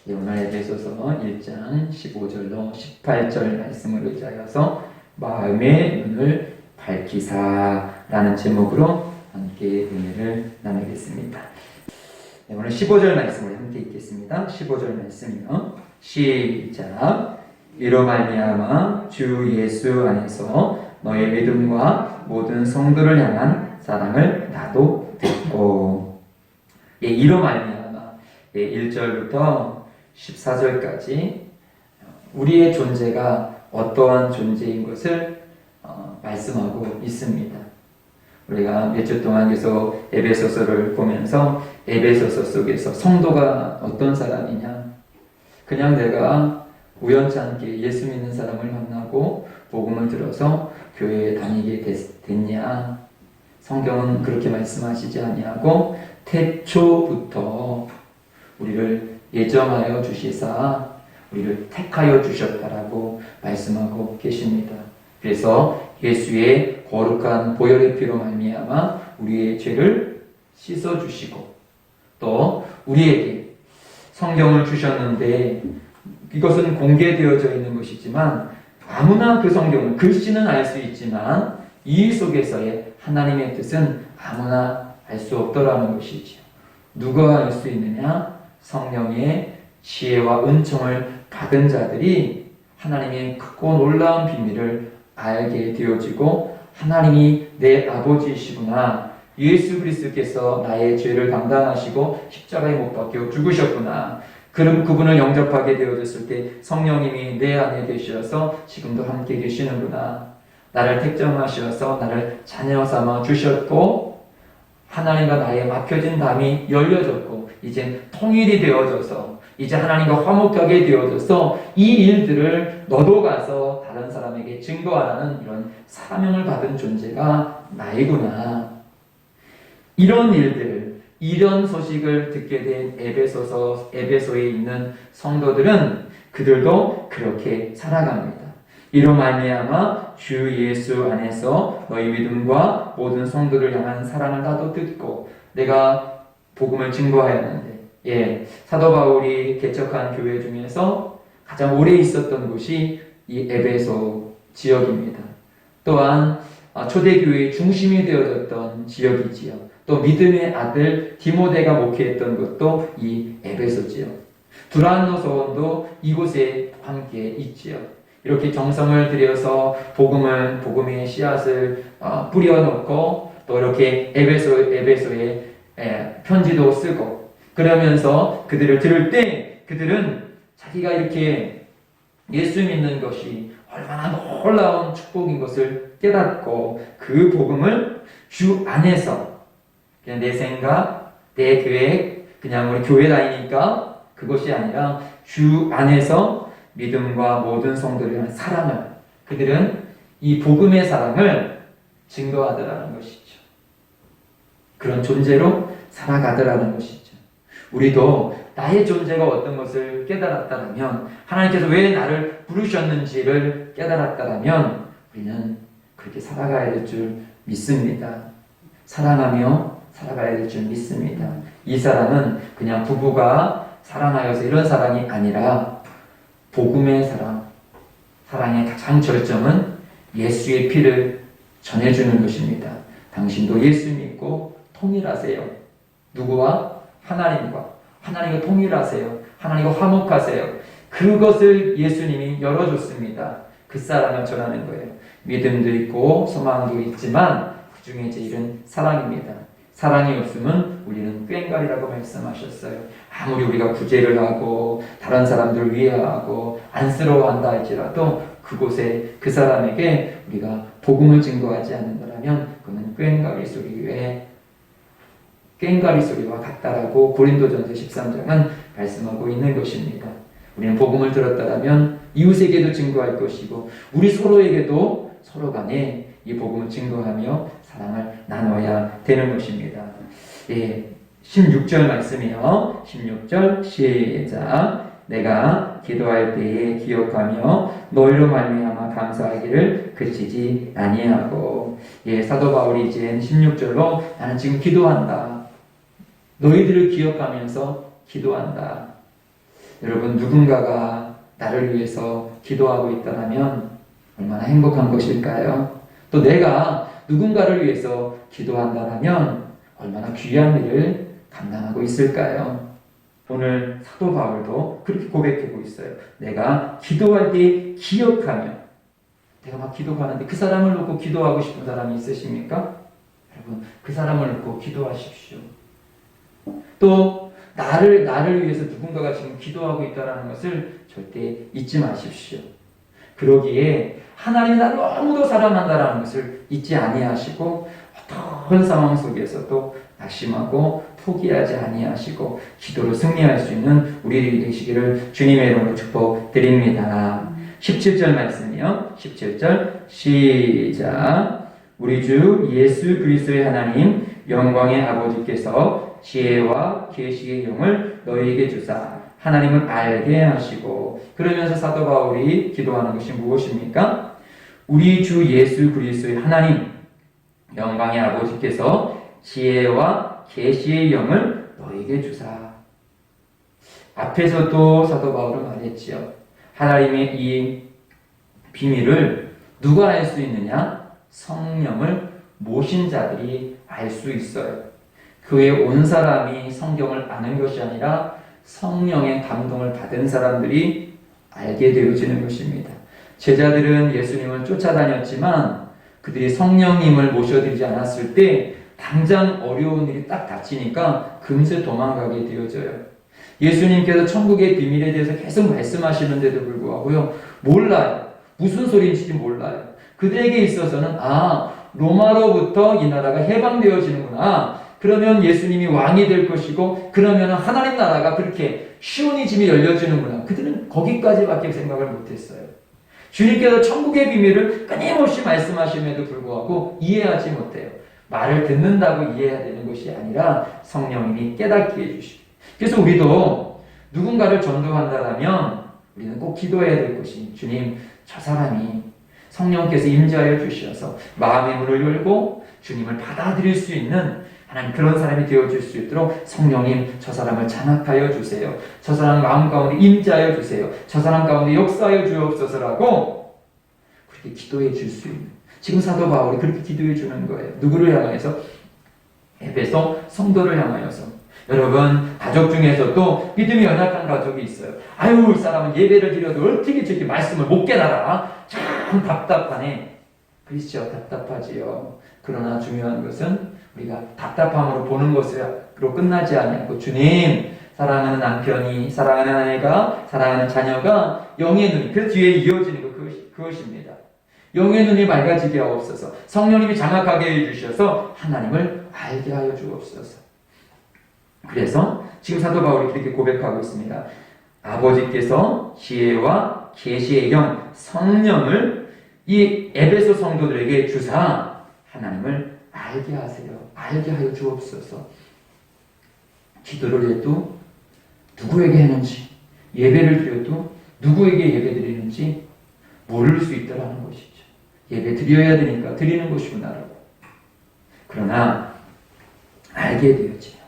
오늘 에베소서 1장 15절로 18절 말씀을 의지하여서 마음의 눈을 밝히사라는 제목으로 함께 은혜를 나누겠습니다. 오늘 15절 말씀을 함께 읽겠습니다. 15절 말씀이요. 시작. 이로 말미암아 주 예수 안에서 너의 믿음과 모든 성도를 향한 사랑을 나도 듣고. 이로 말미암아 1절부터 14절까지 우리의 존재가 어떠한 존재인 것을 말씀하고 있습니다. 우리가 몇 주 동안 계속 에베소서를 보면서 에베소서 속에서 성도가 어떤 사람이냐, 그냥 내가 우연치 않게 예수 믿는 사람을 만나고 복음을 들어서 교회에 다니게 됐냐, 성경은 그렇게 말씀하시지 아니하고 태초부터 우리를 예정하여 주시사 우리를 택하여 주셨다라고 말씀하고 계십니다. 그래서 예수의 거룩한 보혈의 피로 말미암아 우리의 죄를 씻어 주시고 또 우리에게 성경을 주셨는데 이것은 공개되어져 있는 것이지만 아무나 그 성경을 글씨는 알 수 있지만 이 속에서의 하나님의 뜻은 아무나 알 수 없더라는 것이지요. 누가 알 수 있느냐? 성령의 지혜와 은총을 받은 자들이 하나님의 크고 놀라운 비밀을 알게 되어지고 하나님이 내 아버지이시구나, 예수 그리스도께서 나의 죄를 감당하시고 십자가에 못 박혀 죽으셨구나, 그럼 그분을 영접하게 되어졌을 때 성령님이 내 안에 계셔서 지금도 함께 계시는구나, 나를 택정하셔서 나를 자녀 삼아 주셨고 하나님과 나의 막혀진 담이 열려졌고 이제 통일이 되어져서 이제 하나님과 화목하게 되어져서 이 일들을 너도 가서 다른 사람에게 증거하라는 이런 사명을 받은 존재가 나이구나. 이런 일들을, 이런 소식을 듣게 된 에베소에 있는 성도들은 그들도 그렇게 살아갑니다. 이로 말미암아 주 예수 안에서 너희 믿음과 모든 성도를 향한 사랑을 나도 듣고, 내가 복음을 증거하였는데, 사도 바울이 개척한 교회 중에서 가장 오래 있었던 곳이 이 에베소 지역입니다. 또한 초대교회의 중심이 되어졌던 지역이지요. 또 믿음의 아들 디모데가 목회했던 것도 이 에베소 지역. 두란노 서원도 이곳에 함께 있지요. 이렇게 정성을 들여서 복음의 씨앗을 뿌려놓고 또 이렇게 에베소에 편지도 쓰고 그러면서 그들을 들을 때 그들은 자기가 이렇게 예수 믿는 것이 얼마나 놀라운 축복인 것을 깨닫고 그 복음을 주 안에서 그냥 내 생각, 내 계획, 그냥 우리 교회 다니니까 그것이 아니라 주 안에서 믿음과 모든 성도를 향한 사랑을, 그들은 이 복음의 사랑을 증거하더라는 것이죠. 그런 존재로 살아가더라는 것이죠. 우리도 나의 존재가 어떤 것을 깨달았다면, 하나님께서 왜 나를 부르셨는지를 깨달았다면 우리는 그렇게 살아가야 될 줄 믿습니다. 사랑하며 살아가야 될 줄 믿습니다. 이 사랑은 그냥 부부가 사랑하여서 이런 사랑이 아니라 복음의 사랑, 사랑의 가장 절정은 예수의 피를 전해주는 것입니다. 당신도 예수 믿고 통일하세요. 누구와? 하나님과. 하나님과 통일하세요. 하나님과 화목하세요. 그것을 예수님이 열어줬습니다. 그 사랑을 전하는 거예요. 믿음도 있고 소망도 있지만 그 중에 제일은 사랑입니다. 사랑이 없으면 우리는 꽹과리라고 말씀하셨어요. 아무리 우리가 구제를 하고 다른 사람들을 위하고 안쓰러워한다 할지라도 그곳에 그 사람에게 우리가 복음을 증거하지 않는다면 그는 꽹과리 소리와 같다라고 고린도전서 13장은 말씀하고 있는 것입니다. 우리는 복음을 들었다면 이웃에게도 증거할 것이고 우리 서로에게도 서로 간에 이 복음을 증거하며 사랑을 나눠야 되는 것입니다. 16절 말씀이요. 16절 시작. 내가 기도할 때에 기억하며 너희로 말미암아 감사하기를 그치지 아니하고. 사도 바울이 이제 16절로 나는 지금 기도한다. 너희들을 기억하면서 기도한다. 여러분, 누군가가 나를 위해서 기도하고 있다면 얼마나 행복한 것일까요? 또 내가 누군가를 위해서 기도한다면 얼마나 귀한 일을 감당하고 있을까요? 오늘 사도 바울도 그렇게 고백하고 있어요. 내가 기도할 때 기억하며, 내가 막 기도하는데 그 사람을 놓고 기도하고 싶은 사람이 있으십니까? 여러분, 그 사람을 놓고 기도하십시오. 또 나를 위해서 누군가가 지금 기도하고 있다는 것을 절대 잊지 마십시오. 그러기에 하나님이 나를 너무도 사랑한다는 것을 잊지 아니하시고 어떤 상황 속에서도 낙심하고 포기하지 아니하시고 기도로 승리할 수 있는 우리들이 되시기를 주님의 이름으로 축복드립니다. 17절 말씀이요. 17절 시작. 우리 주 예수 그리스도의 하나님 영광의 아버지께서 지혜와 계시의 영을 너희에게 주사 하나님을 알게 하시고. 그러면서 사도 바울이 기도하는 것이 무엇입니까? 우리 주 예수 그리스도의 하나님 영광의 아버지께서 지혜와 계시의 영을 너희에게 주사. 앞에서도 사도 바울은 말했지요. 하나님의 이 비밀을 누가 알 수 있느냐? 성령을 모신 자들이 알 수 있어요. 교회에 온 사람이 성경을 아는 것이 아니라 성령의 감동을 받은 사람들이 알게 되어지는 것입니다. 제자들은 예수님을 쫓아다녔지만 그들이 성령님을 모셔드리지 않았을 때 당장 어려운 일이 딱 닥치니까 금세 도망가게 되어져요. 예수님께서 천국의 비밀에 대해서 계속 말씀하시는데도 불구하고요, 몰라요. 무슨 소리인지 몰라요. 그들에게 있어서는 로마로부터 이 나라가 해방되어지는구나. 그러면 예수님이 왕이 될 것이고 그러면 하나님 나라가 그렇게 시온이 짐이 열려지는구나. 그들은 거기까지밖에 생각을 못했어요. 주님께서 천국의 비밀을 끊임없이 말씀하심에도 불구하고 이해하지 못해요. 말을 듣는다고 이해해야 되는 것이 아니라 성령님이 깨닫게 해주시고. 그래서 우리도 누군가를 전도한다면 우리는 꼭 기도해야 될 것이, 주님, 저 사람이 성령께서 임재하여 주셔서 마음의 문을 열고 주님을 받아들일 수 있는 하나님 그런 사람이 되어줄 수 있도록 성령님 저 사람을 장악하여 주세요. 저 사람 마음 가운데 임재하여 주세요. 저 사람 가운데 역사하여 주옵소서라고 그렇게 기도해 줄 수 있는, 지금 사도 바울이 그렇게 기도해 주는 거예요. 누구를 향해서? 에베소 성도를 향하여서. 여러분, 가족 중에서도 믿음이 연약한 가족이 있어요. 아유, 이 사람은 예배를 드려도 어떻게 저렇게 말씀을 못 깨달아? 참 답답하네. 그렇죠, 답답하지요. 그러나 중요한 것은 우리가 답답함으로 보는 것으로 끝나지 아니하고, 주님, 사랑하는 남편이, 사랑하는 아내가, 사랑하는 자녀가 영의 눈이, 그 뒤에 이어지는 것, 그것입니다. 영의 눈이 맑아지게 하옵소서. 성령님이 장악하게 해주셔서 하나님을 알게 하여 주옵소서. 그래서 지금 사도 바울이 그렇게 고백하고 있습니다. 아버지께서 지혜와 계시의 영, 성령을 이 에베소 성도들에게 주사 하나님을 알게 하세요. 알게 하여 주옵소서. 기도를 해도 누구에게 했는지, 예배를 드려도 누구에게 예배 드리는지 모를 수 있다는 것이죠. 예배 드려야 되니까 드리는 것이구나라고. 그러나 알게 되어지면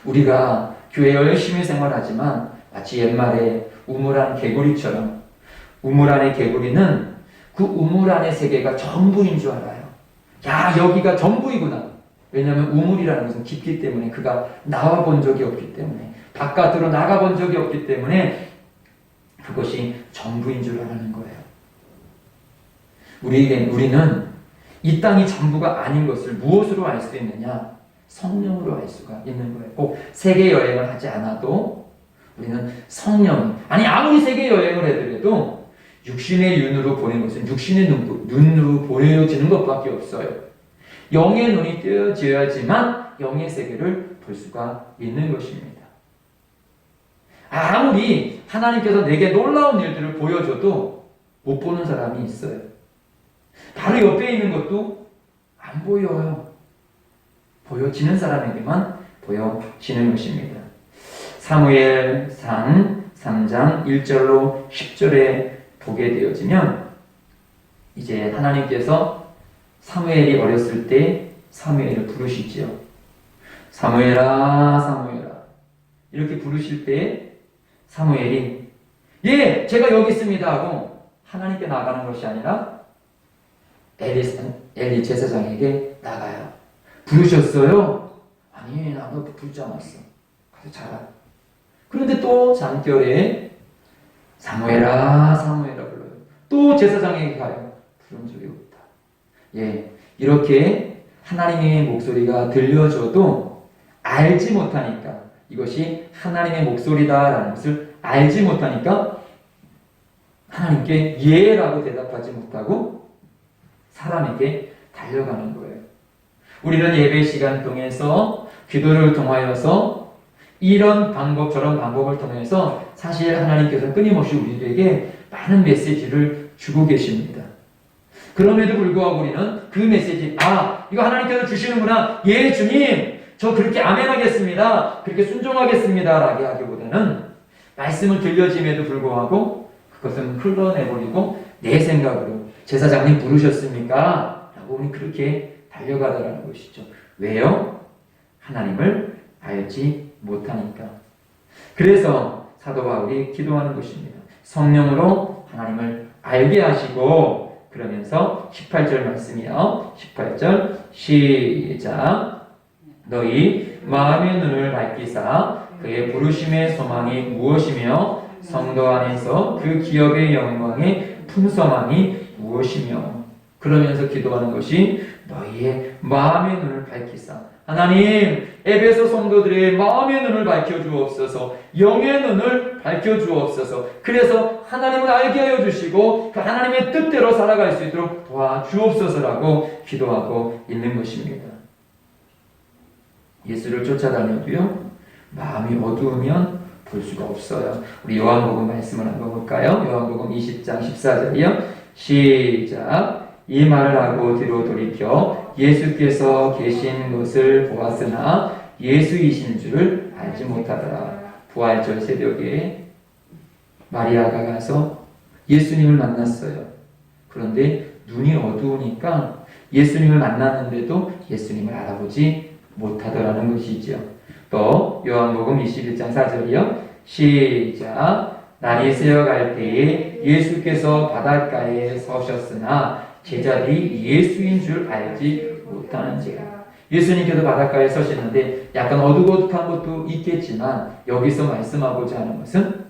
우리가 교회 열심히 생활하지만 마치 옛말에 우물 안 개구리처럼, 우물 안의 개구리는 그 우물 안의 세계가 전부인 줄 알아요. 야, 여기가 전부이구나. 왜냐하면 우물이라는 것은 깊기 때문에, 그가 나와본 적이 없기 때문에, 바깥으로 나가본 적이 없기 때문에 그것이 전부인 줄 아는 거예요. 우리는 이 땅이 전부가 아닌 것을 무엇으로 알 수 있느냐? 성령으로 알 수가 있는 거예요. 꼭 세계 여행을 하지 않아도 우리는 성령, 아무리 세계 여행을 해더라도 육신의 눈으로 보는 것은 육신의 눈으로 보여지는 것밖에 없어요. 영의 눈이 떼어져야지만 영의 세계를 볼 수가 있는 것입니다. 아무리 하나님께서 내게 놀라운 일들을 보여줘도 못 보는 사람이 있어요. 바로 옆에 있는 것도 안 보여요. 보여지는 사람에게만 보여지는 것입니다. 사무엘상 3장 1절로 10절에 보게 되어지면 이제 하나님께서 사무엘이 어렸을 때 사무엘을 부르시지요. 사무엘아, 사무엘아. 이렇게 부르실 때 사무엘이 예, 제가 여기 있습니다 하고 하나님께 나가는 것이 아니라 엘리 제사장에게 나가요. 부르셨어요? 아니, 나도 부르지 않았어. 가서 자라. 그런데 또 잠결에 사무엘아, 사무엘아 불러요. 또 제사장에게 가요. 부른 적이 없다. 예, 이렇게 하나님의 목소리가 들려줘도 알지 못하니까, 이것이 하나님의 목소리다라는 것을 알지 못하니까 하나님께 예라고 대답하지 못하고 사람에게 달려가는 거예요. 우리는 예배 시간 통해서 기도를 통하여서 이런 방법 저런 방법을 통해서 사실 하나님께서 끊임없이 우리에게 많은 메시지를 주고 계십니다. 그럼에도 불구하고 우리는 그 메시지, 이거 하나님께서 주시는구나. 예, 주님, 저 그렇게 아멘 하겠습니다. 그렇게 순종하겠습니다. 라고 하기보다는 말씀을 들려짐에도 불구하고 그것은 흘러내버리고 내 생각으로 제사장님 부르셨습니까? 라고 우리 그렇게 달려가더라는 것이죠. 왜요? 하나님을 알지 못하니까. 그래서 사도 바울이 기도하는 것입니다. 성령으로 하나님을 알게 하시고, 그러면서 18절 말씀이요. 18절 시작. 너희 마음의 눈을 밝히사 그의 부르심의 소망이 무엇이며 성도 안에서 그 기업의 영광의 풍성함이 무엇이며. 그러면서 기도하는 것이 너희의 마음의 눈을 밝히사. 하나님, 에베소 성도들의 마음의 눈을 밝혀주옵소서, 영의 눈을 밝혀주옵소서. 그래서 하나님을 알게 하여 주시고 그 하나님의 뜻대로 살아갈 수 있도록 도와주옵소서라고 기도하고 있는 것입니다. 예수를 쫓아다녀도요, 마음이 어두우면 볼 수가 없어요. 우리 요한복음 말씀을 한번 볼까요? 요한복음 20장 14절이요. 시작. 이 말을 하고 뒤로 돌이켜 예수께서 계신 것을 보았으나 예수이신 줄을 알지 못하더라. 부활절 새벽에 마리아가 가서 예수님을 만났어요. 그런데 눈이 어두우니까 예수님을 만났는데도 예수님을 알아보지 못하더라는 것이죠. 또 요한복음 21장 4절이요. 시작. 날이 새어갈 때에 예수께서 바닷가에 서셨으나 제자들이 예수인 줄 알지 못하는지라. 예수님께서 바닷가에 서시는데 약간 어둑어둑한 것도 있겠지만 여기서 말씀하고자 하는 것은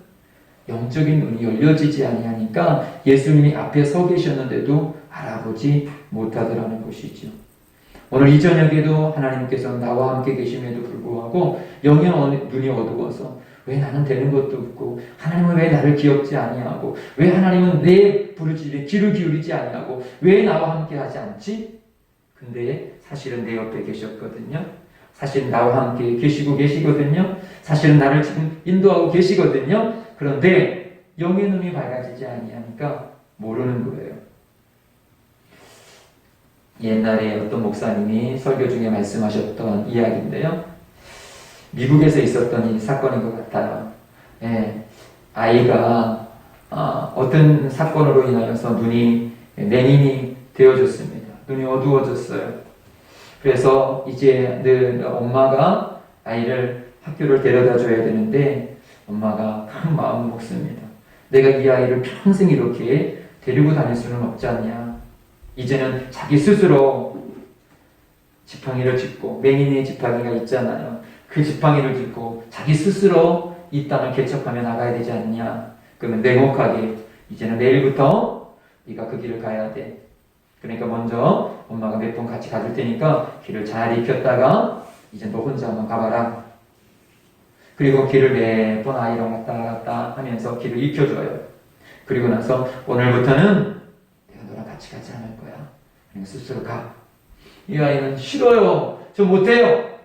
영적인 눈이 열려지지 아니하니까 예수님이 앞에 서 계셨는데도 알아보지 못하더라는 것이죠. 오늘 이 저녁에도 하나님께서 나와 함께 계심에도 불구하고 영의 눈이 어두워서 왜 나는 되는 것도 없고, 하나님은 왜 나를 기억지 아니하고, 왜 하나님은 내 부르짖음에 귀를 기울이지 아니하고, 왜 나와 함께 하지 않지? 근데 사실은 내 옆에 계셨거든요. 사실은 나와 함께 계시거든요. 사실은 나를 지금 인도하고 계시거든요. 그런데 영의 눈이 밝아지지 아니하니까 모르는 거예요. 옛날에 어떤 목사님이 설교 중에 말씀하셨던 이야기인데요. 미국에서 있었던 이 사건인 것 같아요. 예, 아이가 어떤 사건으로 인하여서 눈이 맹인이 되어졌습니다. 눈이 어두워졌어요. 그래서 이제 늘 엄마가 아이를 학교를 데려다 줘야 되는데 엄마가 큰 마음을 먹습니다. 내가 이 아이를 평생 이렇게 데리고 다닐 수는 없지 않냐. 이제는 자기 스스로 지팡이를 짚고, 맹인의 지팡이가 있잖아요. 그 지팡이를 짚고 자기 스스로 이 땅을 개척하며 나가야 되지 않냐. 그러면 냉혹하게 이제는 내일부터 네가 그 길을 가야 돼. 그러니까 먼저 엄마가 몇 번 같이 가줄 테니까 길을 잘 익혔다가 이제 너 혼자 한번 가봐라. 그리고 길을 몇 번 아이랑 왔다 갔다 하면서 길을 익혀줘요. 그리고 나서 오늘부터는 내가 너랑 같이 가지 않을 거야. 그냥 스스로 가. 이 아이는 싫어요. 저 못해요.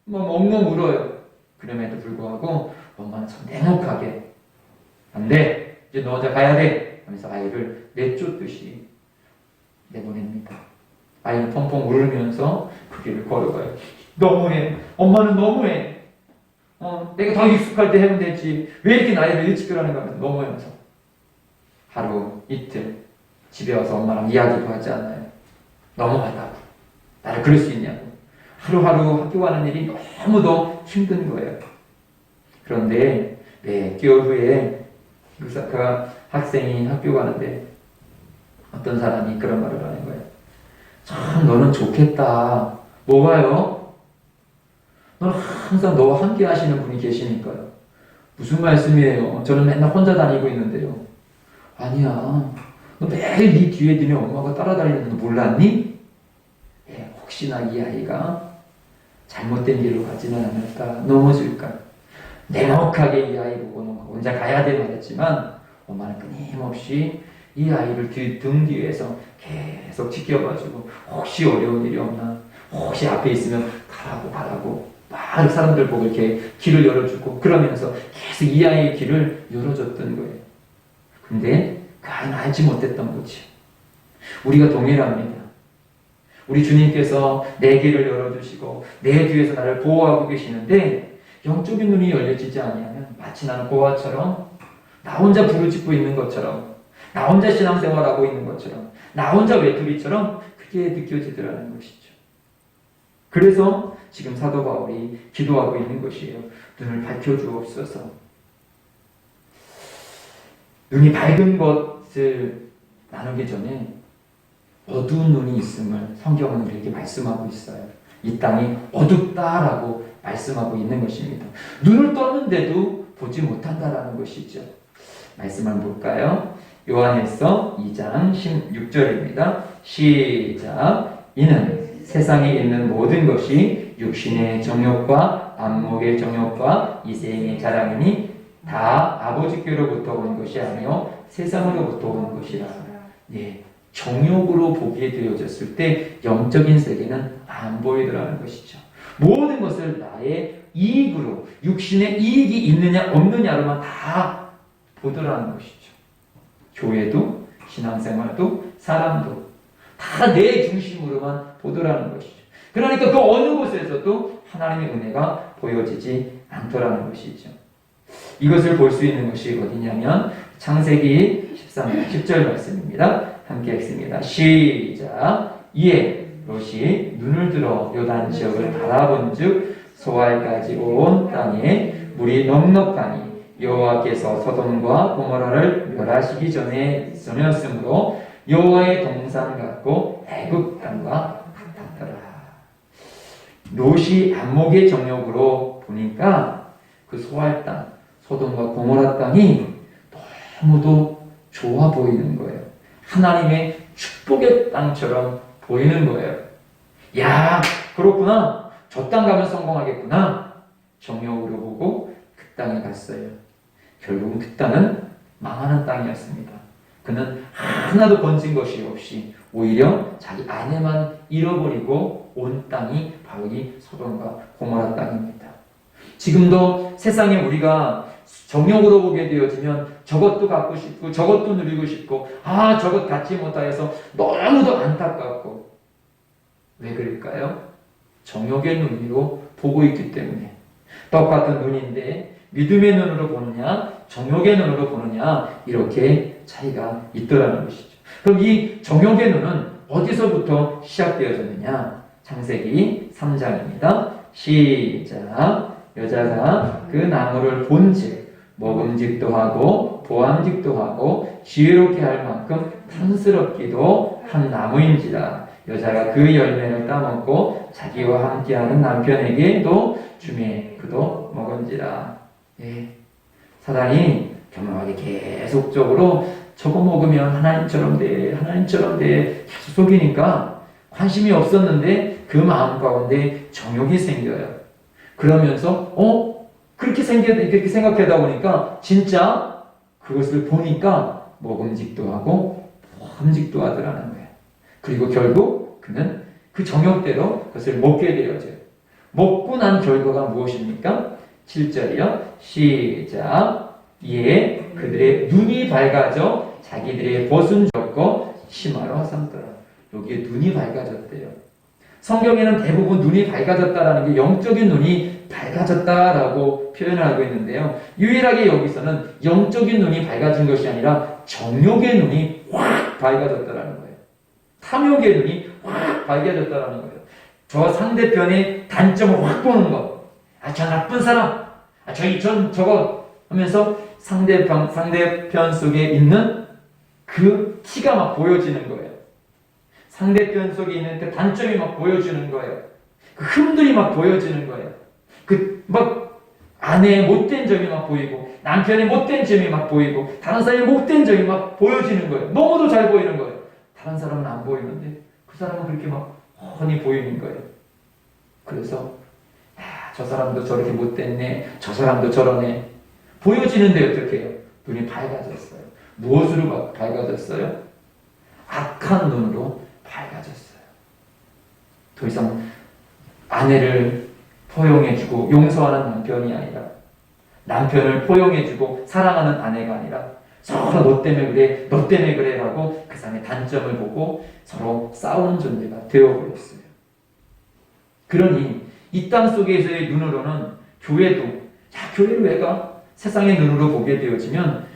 막 엉엉 울어요. 그럼에도 불구하고 엄마는 참 냉혹하게 안 돼. 이제 너 혼자 가야 돼. 하면서 아이를 내쫓듯이 내보냅니다. 아이는 펑펑 울면서 그 길을 걸어가요. 너무해. 엄마는 너무해. 내가 더 익숙할 때 하면 되지. 왜 이렇게 나이를 일찍 끌어내는 거야? 너무하면서. 하루, 이틀 집에 와서 엄마랑 이야기도 하지 않아요. 너무하다고. 나를 그럴 수 있냐고. 하루하루 학교 가는 일이 너무도 힘든 거예요. 그런데 몇 개월 후에 그 학생이 학교 가는데 어떤 사람이 그런 말을 하는 거예요. 참 너는 좋겠다. 뭐가요? 너는 항상 너와 함께 하시는 분이 계시니까요. 무슨 말씀이에요? 저는 맨날 혼자 다니고 있는데요. 아니야. 너 매일 네 뒤에 너네 엄마가 따라다니는 거 몰랐니? 예, 혹시나 이 아이가 잘못된 길로 가지는 않을까, 넘어질까. 냉혹하게 이 아이 보고는 혼자 가야 돼 말했지만 엄마는 끊임없이 이 아이를 등 뒤에서 계속 지켜봐주고 혹시 어려운 일이 없나, 혹시 앞에 있으면 가라고 막 사람들 보고 이렇게 길을 열어주고 그러면서 계속 이 아이의 길을 열어줬던 거예요. 근데 그 아이는 알지 못했던 거지. 우리가 동일합니다. 우리 주님께서 내 길을 열어주시고 내 뒤에서 나를 보호하고 계시는데 영적인 눈이 열려지지 아니하면 마치 나는 고아처럼 나 혼자 부르짖고 있는 것처럼, 나 혼자 신앙생활하고 있는 것처럼, 나 혼자 외톨이처럼 그게 느껴지더라는 것이죠. 그래서 지금 사도 바울이 기도하고 있는 것이에요. 눈을 밝혀주옵소서. 눈이 밝은 것을 나누기 전에 어두운 눈이 있음을 성경은 우리에게 말씀하고 있어요. 이 땅이 어둡다라고 말씀하고 있는 것입니다. 눈을 떴는데도 보지 못한다라는 것이죠. 말씀 한번 볼까요? 요한일서 2장 16절입니다. 시작. 이는 세상에 있는 모든 것이 육신의 정욕과 안목의 정욕과 이생의 자랑이니 다 아버지께로부터 온 것이 아니요 세상으로부터 온 것이라. 예, 정욕으로 보게 되어졌을 때 영적인 세계는 안 보이더라는 것이죠. 모든 것을 나의 이익으로, 육신의 이익이 있느냐 없느냐로만 다 보더라는 것이죠. 교회도, 신앙생활도, 사람도 다 내 중심으로만 보더라는 것이죠. 그러니까 그 어느 곳에서도 하나님의 은혜가 보여지지 않더라는 것이죠. 이것을 볼 수 있는 것이 어디냐면 창세기 13장 10절 말씀입니다. 함께 읽습니다. 시작. 이에 롯이 눈을 들어 요단 지역을 바라본즉 소알까지 온 땅에 물이 넉넉하니 여호와께서 소돔과 고모라를 멸하시기 전이었으므로 여호와의 동산 같고 애굽 땅과 같았더라. 롯이 안목의 정욕으로 보니까 그 소알 땅, 소돔과 고모라 땅이 너무도 좋아 보이는 거예요. 하나님의 축복의 땅처럼 보이는 거예요. 야, 그렇구나. 저 땅 가면 성공하겠구나. 정욕으로 보고 그 땅에 갔어요. 결국은 그 땅은 망하는 땅이었습니다. 그는 하나도 건진 것이 없이 오히려 자기 아내만 잃어버리고 온 땅이 바로 이 소돔과 고모라 땅입니다. 지금도 세상에 우리가 정욕으로 보게 되어지면 저것도 갖고 싶고 저것도 누리고 싶고 저것 갖지 못하여서 너무도 안타깝고 왜 그럴까요? 정욕의 눈으로 보고 있기 때문에. 똑같은 눈인데 믿음의 눈으로 보느냐 정욕의 눈으로 보느냐 이렇게 차이가 있더라는 것이죠. 그럼 이 정욕의 눈은 어디서부터 시작되어졌느냐? 창세기 3장입니다. 시작. 여자가 그 나무를 본즉 먹음직도 하고 보암직도 하고 지혜롭게 할 만큼 탐스럽기도 한 나무인지라. 여자가 그 열매를 따먹고 자기와 함께하는 남편에게도 주매 그도 먹은지라. 예. 사단이 교묘하게 계속적으로 저거 먹으면 하나님처럼 돼 계속 속이니까 관심이 없었는데 그 마음 가운데 정욕이 생겨요. 그러면서 그렇게 생각하다 보니까 진짜 그것을 보니까 먹음직도 하고 보암직도 하더라는 거예요. 그리고 결국 그는 그 정욕대로 그것을 먹게 되어져요. 먹고 난 결과가 무엇입니까? 7절이요. 시작. 이에 그들의 눈이 밝아져 자기들의 벗은 젖고 심하러 삼더라. 여기에 눈이 밝아졌대요. 성경에는 대부분 눈이 밝아졌다라는 게 영적인 눈이 밝아졌다라고 표현을 하고 있는데요. 유일하게 여기서는 영적인 눈이 밝아진 것이 아니라 정욕의 눈이 확 밝아졌다라는 거예요. 탐욕의 눈이 확 밝아졌다라는 거예요. 저 상대편의 단점을 확 보는 것. 저 나쁜 사람. 저거 하면서 상대편 속에 있는 그 티가 막 보여지는 거예요. 상대편 속에 있는 그 단점이 막 보여지는 거예요. 그 흠들이 막 보여지는 거예요. 그 막 아내의 못된 점이 막 보이고 남편의 못된 점이 막 보이고 다른 사람의 못된 점이 막 보여지는 거예요. 너무도 잘 보이는 거예요. 다른 사람은 안 보이는데 그 사람은 그렇게 막 훤히 보이는 거예요. 그래서 저 사람도 저렇게 못됐네, 저 사람도 저러네 보여지는데 어떻게 해요? 눈이 밝아졌어요. 무엇으로 밝아졌어요? 악한 눈으로 밝아졌어요. 더 이상 아내를 포용해주고 용서하는 남편이 아니라 남편을 포용해주고 사랑하는 아내가 아니라 서로 너 때문에 그래, 너 때문에 그래 라고 그 사람의 단점을 보고 서로 싸우는 존재가 되어버렸어요. 그러니 이 땅 속에서의 눈으로는 교회도 교회를 왜 가? 세상의 눈으로 보게 되어지면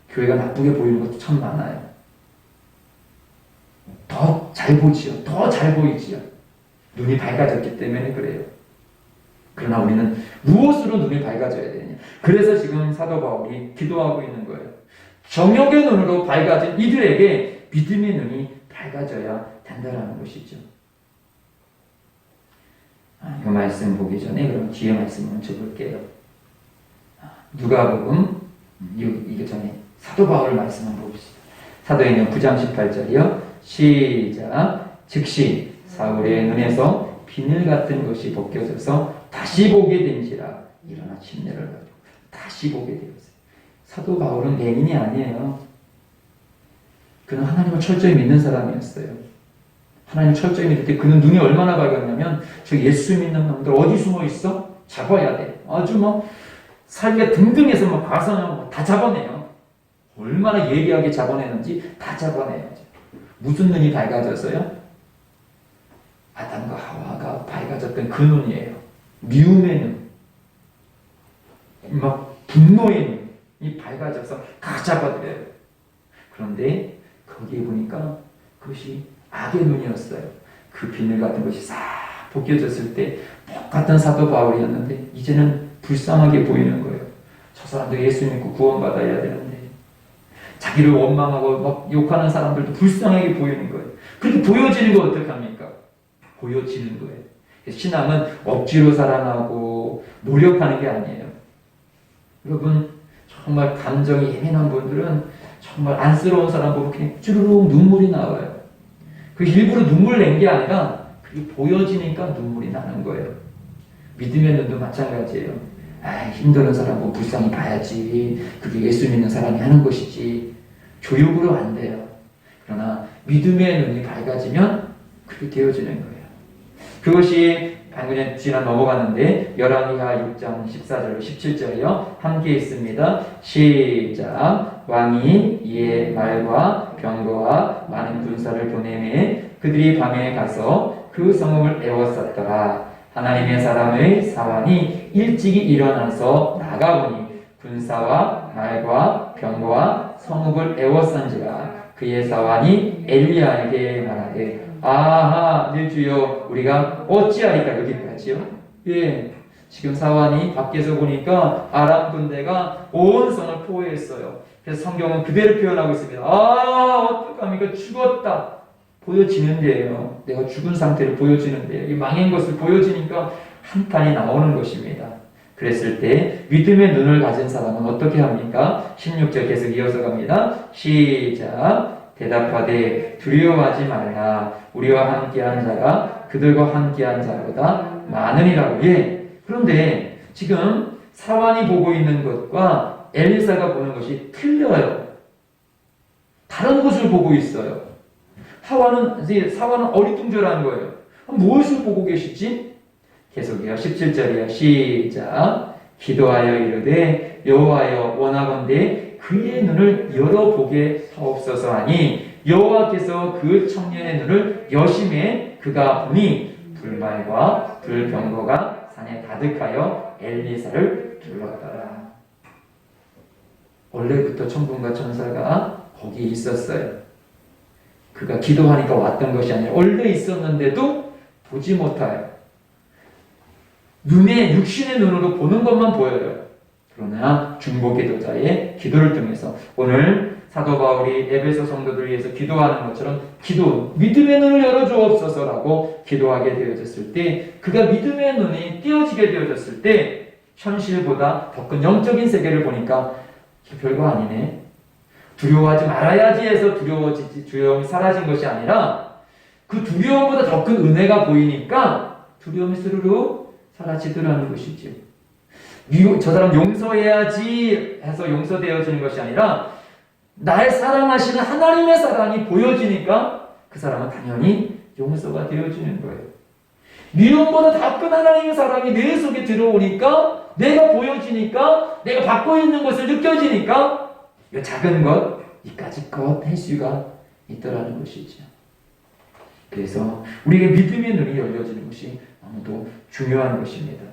교회가 나쁘게 보이는 것도 참 많아요. 더 잘 보지요. 더 잘 보이지요. 눈이 밝아졌기 때문에 그래요. 그러나 우리는 무엇으로 눈이 밝아져야 되느냐? 그래서 지금 사도 바울이 기도하고 있는 거예요. 정욕의 눈으로 밝아진 이들에게 믿음의 눈이 밝아져야 된다는 것이죠. 이 말씀 보기 전에 그럼 뒤에 말씀 먼저 볼게요. 누가복음 이게 전에 사도 바울 말씀 한번 봅시다. 사도행전 9장 18절이요. 시작. 즉시 사울의 눈에서 비늘 같은 것이 벗겨져서 다시 보게 된지라 일어나 침례를 가지고 다시 보게 되었어요. 사도 바울은 맹인이 아니에요. 그는 하나님을 철저히 믿는 사람이었어요. 하나님 철저히 믿을 때 그는 눈이 얼마나 밝았냐면 저 예수 믿는 놈들 어디 숨어 있어? 잡아야 돼. 아주 뭐 살기가 등등해서 막 가서 다 잡아내요. 얼마나 예리하게 잡아내는지 다 잡아내요. 무슨 눈이 밝아졌어요? 아담과 하와가 밝아졌던 그 눈이에요. 미움의 눈, 막 분노의 눈이 밝아져서 다 잡아들여요. 그런데 거기에 보니까 그것이 악의 눈이었어요. 그 비늘 같은 것이 싹 벗겨졌을 때 똑같은 사도 바울이었는데 이제는 불쌍하게 보이는 거예요. 저 사람도 예수 믿고 구원받아야 되는데 자기를 원망하고 막 욕하는 사람들도 불쌍하게 보이는 거예요. 그렇게 보여지는 거 어떡합니까? 보여지는 거예요. 신앙은 억지로 사랑하고 노력하는 게 아니에요. 여러분 정말 감정이 예민한 분들은 정말 안쓰러운 사람 보면 그냥 쭈르륵 눈물이 나와요. 그 일부러 눈물 낸 게 아니라 그게 보여지니까 눈물이 나는 거예요. 믿음의 눈도 마찬가지예요. 힘든 사람 뭐 불쌍히 봐야지. 그게 예수 믿는 사람이 하는 것이지. 교육으로 안 돼요. 그러나 믿음의 눈이 밝아지면 그렇게 되어지는 거예요. 그것이 방금 전에 지나 넘어갔는데 열왕기하 6장 14절 17절이요. 함께 있습니다. 시작. 왕이 이에 말과 병거와 많은 군사를 보내매 그들이 밤에 가서 그 성읍을 에워쌌더라. 하나님의 사람의 사환이 일찍이 일어나서 나가보니 군사와 말과 병거와 성읍을 에워싼지라. 그의 사환이 엘리야에게 말하되 아하 네 주여 우리가 어찌하리까. 여기까지요. 예, 지금 사환이 밖에서 보니까 아람 군대가 온 성을 포위했어요. 그래서 성경은 그대로 표현하고 있습니다. 어떡합니까? 죽었다 보여지는데요. 내가 죽은 상태를 보여지는데요. 이 망한 것을 보여지니까 한탄이 나오는 것입니다. 그랬을 때 믿음의 눈을 가진 사람은 어떻게 합니까? 16절 계속 이어서 갑니다. 시작. 대답하되 두려워하지 말라. 우리와 함께한 자가 그들과 함께한 자보다 많으니라고. 예. 그런데 지금 사환이 보고 있는 것과 엘리사가 보는 것이 틀려요. 다른 것을 보고 있어요. 사환은 어리둥절한 거예요. 무엇을 보고 계시지? 계속해요. 17절이요. 시작. 기도하여 이르되 여호와여 원하건대 그의 눈을 열어보게 하옵소서 하니 여호와께서 그 청년의 눈을 여심해 그가 보니 불말과 불병거가 산에 가득하여 엘리사를 둘렀더라. 원래부터 천군과 천사가 거기에 있었어요. 그가 기도하니까 왔던 것이 아니라 원래 있었는데도 보지 못해요. 육신의 눈으로 보는 것만 보여요. 그러나 중보기도자의 기도를 통해서 오늘 사도 바울이 에베소 성도들을 위해서 기도하는 것처럼 믿음의 눈을 열어주옵소서라고 기도하게 되어졌을 때, 그가 믿음의 눈이 띄어지게 되어졌을 때 현실보다 더 큰 영적인 세계를 보니까 별거 아니네, 두려워하지 말아야지 해서 두려움이 사라진 것이 아니라 그 두려움보다 더 큰 은혜가 보이니까 두려움이 스르르 사라지더라는 것이죠. 저 사람 용서해야지 해서 용서되어지는 것이 아니라 날 사랑하시는 하나님의 사랑이 보여지니까 그 사람은 당연히 용서가 되어지는 거예요. 미움보다 더 큰 하나님의 사랑이 내 속에 들어오니까, 내가 보여지니까, 내가 받고 있는 것을 느껴지니까 이 작은 것, 이까짓 것 할 수가 있더라는 것이죠. 그래서 우리에게 믿음의 눈이 열려지는 것이 너무도 중요한 것입니다.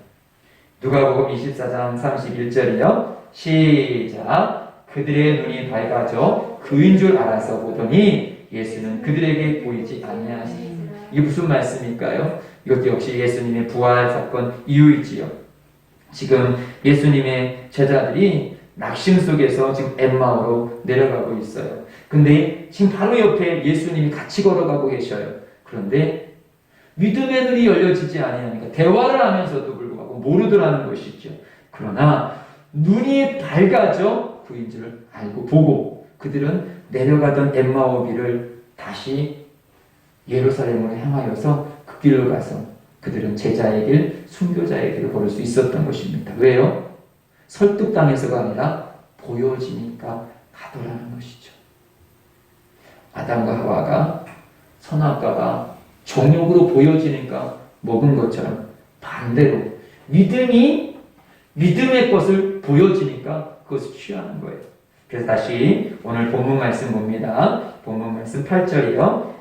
누가복음 24장 31절이요. 시작. 그들의 눈이 밝아져 그인 줄 알아서 보더니 예수는 그들에게 보이지 아니하시니. 이게 무슨 말씀일까요? 이것도 역시 예수님의 부활 사건 이유이지요. 지금 예수님의 제자들이 낙심 속에서 지금 엠마오로 내려가고 있어요. 근데 지금 바로 옆에 예수님이 같이 걸어가고 계셔요. 그런데 믿음의 눈이 열려지지 아니하니까 대화를 하면서도 불구하고 모르더라는 것이죠. 그러나 눈이 밝아져 그인 줄 알고 보고 그들은 내려가던 엠마오 길을 다시 예루살렘으로 향하여서 그 길로 가서 그들은 제자의 길, 순교자의 길을 걸을 수 있었던 것입니다. 왜요? 설득당해서가 아니라 보여지니까 가더라는 것이죠. 아담과 하와가 선악과가 정욕으로 보여지니까 먹은 것처럼 반대로 믿음이 믿음의 것을 보여지니까 그것을 취하는 거예요. 그래서 다시 오늘 본문 말씀 봅니다. 본문 말씀 8절이요.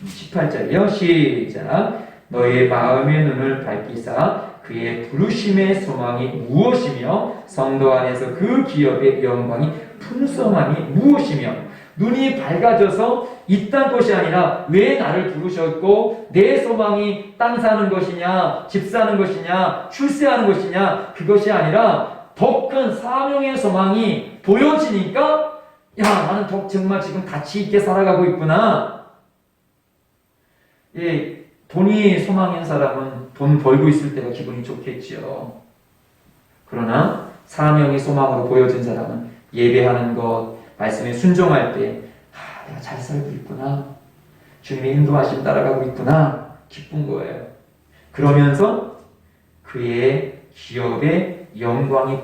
18절이요. 시작. 너의 마음의 눈을 밝히사 그의 부르심의 소망이 무엇이며 성도 안에서 그 기업의 영광이 풍성함이 무엇이며. 눈이 밝아져서 이딴 것이 아니라 왜 나를 부르셨고 내 소망이 땅 사는 것이냐, 집 사는 것이냐, 출세하는 것이냐, 그것이 아니라 더 큰 사명의 소망이 보여지니까 야, 나는 정말 지금 가치 있게 살아가고 있구나. 예, 돈이 소망인 사람은 돈 벌고 있을 때가 기분이 좋겠지요. 그러나 사명이 소망으로 보여진 사람은 예배하는 것, 말씀에 순종할 때 내가 잘 살고 있구나, 주님의 인도하심 따라가고 있구나, 기쁜 거예요. 그러면서 그의 기업의 영광이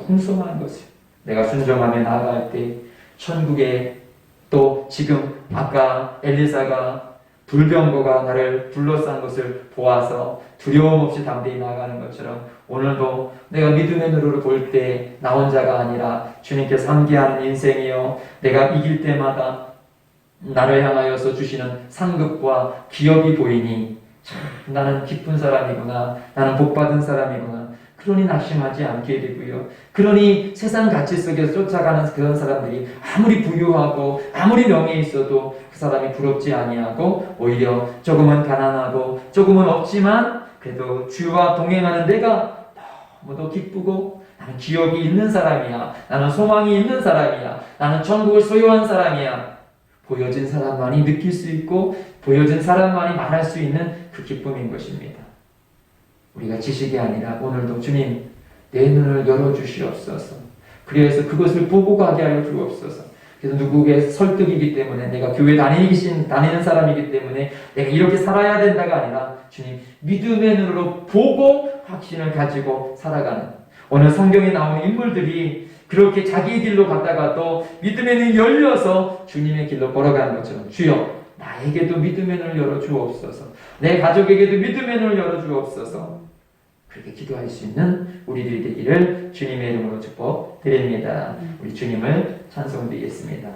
풍성한 것을 내가 순종하며 나아갈 때 천국에 또 지금 아까 엘리사가 불병거가 나를 둘러싼 것을 보아서 두려움 없이 담대히 나아가는 것처럼 오늘도 내가 믿음의 눈으로 볼 때 나 혼자가 아니라 주님께서 함께하는 인생이요, 내가 이길 때마다 나를 향하여서 주시는 상급과 기업이 보이니 참 나는 기쁜 사람이구나, 나는 복받은 사람이구나. 그러니 낙심하지 않게 되고요. 그러니 세상 가치 속에서 쫓아가는 그런 사람들이 아무리 부유하고 아무리 명예 있어도 그 사람이 부럽지 아니하고 오히려 조금은 가난하고 조금은 없지만 그래도 주와 동행하는 내가 너무도 기쁘고 나는 기업이 있는 사람이야, 나는 소망이 있는 사람이야, 나는 천국을 소유한 사람이야. 보여진 사람만이 느낄 수 있고 보여진 사람만이 말할 수 있는 그 기쁨인 것입니다. 우리가 지식이 아니라 오늘도 주님 내 눈을 열어주시옵소서. 그래서 그것을 보고 가게 하여 주옵소서. 그래서 누구의 설득이기 때문에 내가 교회 다니는 사람이기 때문에 내가 이렇게 살아야 된다가 아니라 주님 믿음의 눈으로 보고 확신을 가지고 살아가는, 오늘 성경에 나오는 인물들이 그렇게 자기 길로 갔다가 또 믿음의 눈이 열려서 주님의 길로 걸어가는 것처럼 주여 나에게도 믿음의 눈을 열어주옵소서, 내 가족에게도 믿음의 눈을 열어주옵소서. 그렇게 기도할 수 있는 우리들이 되기를 주님의 이름으로 축복드립니다. 우리 주님을 찬송드리겠습니다.